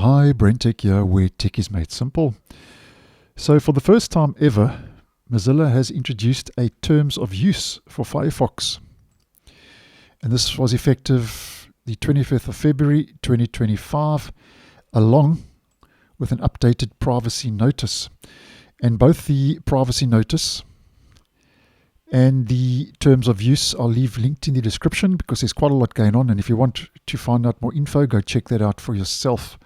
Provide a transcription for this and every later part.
Hi, BrenTech here, where tech is made simple. So for the first time ever, Mozilla has introduced a terms of use for Firefox. And this was effective the 25th of February 2025, along with an updated privacy notice. And both the privacy notice and the terms of use I'll leave linked in the description because there's quite a lot going on. And if you want to find out more info, go check that out for yourself.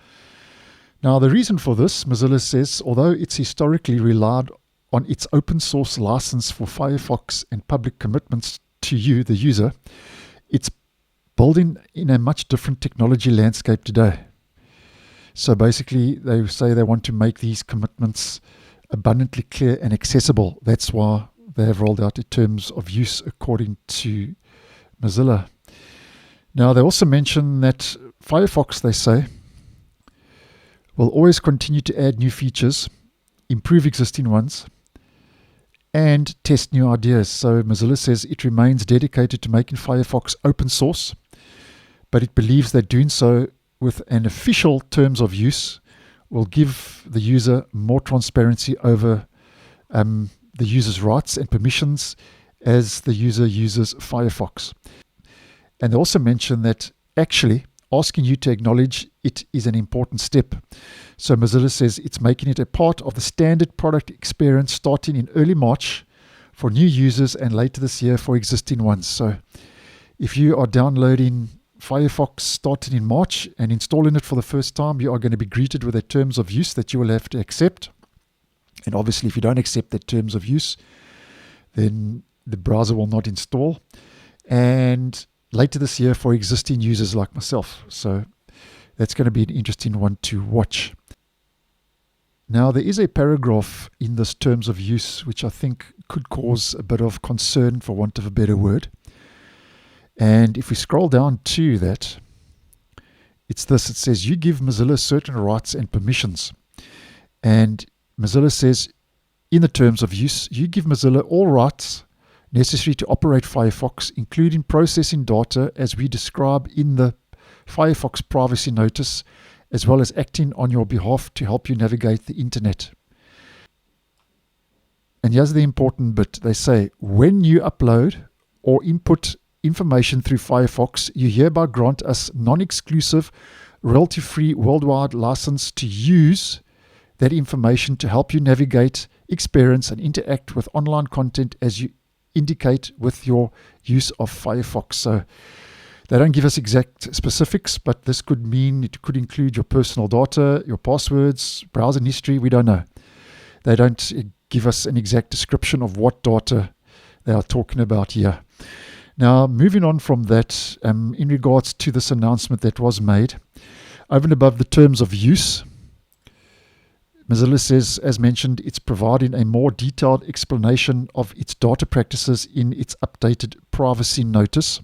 Now, the reason for this, Mozilla says, although it's historically relied on its open source license for Firefox and public commitments to you, the user, it's building in a much different technology landscape today. So basically, they say they want to make these commitments abundantly clear and accessible. That's why they have rolled out the terms of use according to Mozilla. Now, they also mention that Firefox, they say, will always continue to add new features, improve existing ones, and test new ideas. So Mozilla says it remains dedicated to making Firefox open source, but it believes that doing so with an official terms of use will give the user more transparency over the user's rights and permissions as the user uses Firefox. And they also mention that actually asking you to acknowledge it is an important step. So Mozilla says it's making it a part of the standard product experience starting in early March for new users and later this year for existing ones. So if you are downloading Firefox starting in March and installing it for the first time, you are going to be greeted with a terms of use that you will have to accept. And obviously, if you don't accept that terms of use, then the browser will not install. And later this year for existing users like myself. So that's going to be an interesting one to watch. Now, there is a paragraph in this terms of use which I think could cause a bit of concern, for want of a better word. And if we scroll down to that, it's this. It says, you give Mozilla certain rights and permissions. And Mozilla says, in the terms of use, you give Mozilla all rights necessary to operate Firefox, including processing data as we describe in the Firefox privacy notice, as well as acting on your behalf to help you navigate the internet. And here's the important bit. They say, when you upload or input information through Firefox, you hereby grant us non-exclusive, royalty-free worldwide license to use that information to help you navigate, experience, and interact with online content as you indicate with your use of Firefox. So they don't give us exact specifics, but this could mean it could include your personal data, your passwords, browser history. We don't know. They don't give us an exact description of what data they are talking about here. Now, moving on from that, in regards to this announcement that was made, over and above the terms of use, Mozilla says, as mentioned, it's providing a more detailed explanation of its data practices in its updated privacy notice,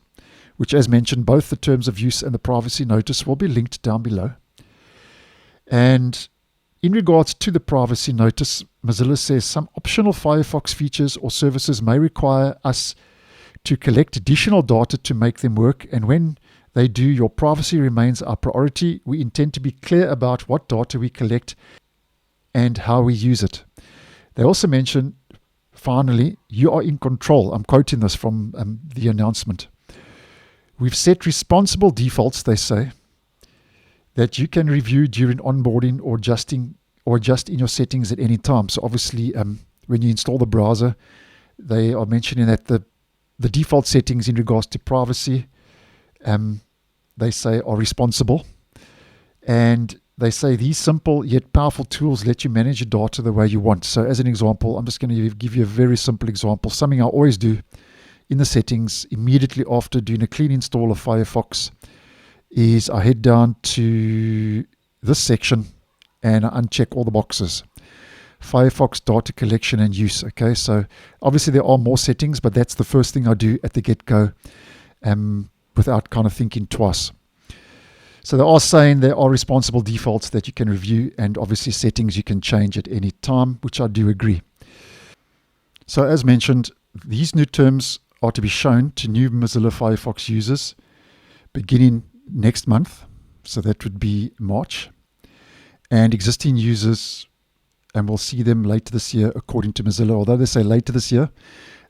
which, as mentioned, both the terms of use and the privacy notice will be linked down below. And in regards to the privacy notice, Mozilla says some optional Firefox features or services may require us to collect additional data to make them work. And when they do, your privacy remains our priority. We intend to be clear about what data we collect and how we use it. They also mention, finally, you are in control. I'm quoting this from the announcement. We've set responsible defaults, they say, that you can review during onboarding or adjust in your settings at any time. So obviously, when you install the browser, they are mentioning that the default settings in regards to privacy, they say, are responsible. And they say these simple yet powerful tools let you manage your data the way you want. So as an example, I'm just going to give you a very simple example. Something I always do in the settings immediately after doing a clean install of Firefox is I head down to this section and I uncheck all the boxes. Firefox data collection and use. Okay, so obviously there are more settings, but that's the first thing I do at the get-go without kind of thinking twice. So they are saying there are responsible defaults that you can review, and obviously settings you can change at any time, which I do agree. So as mentioned, these new terms are to be shown to new Mozilla Firefox users beginning next month. So that would be March. and existing users, and we'll see them later this year according to Mozilla. Although they say later this year,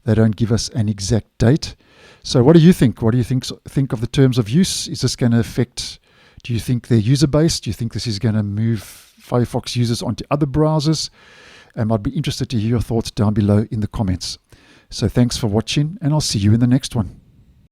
they don't give us an exact date. So what do you think? What do you think of the terms of use? Is this going to affect, do you think, their user base? Do you think this is going to move Firefox users onto other browsers? I'd be interested to hear your thoughts down below in the comments. So thanks for watching, and I'll see you in the next one.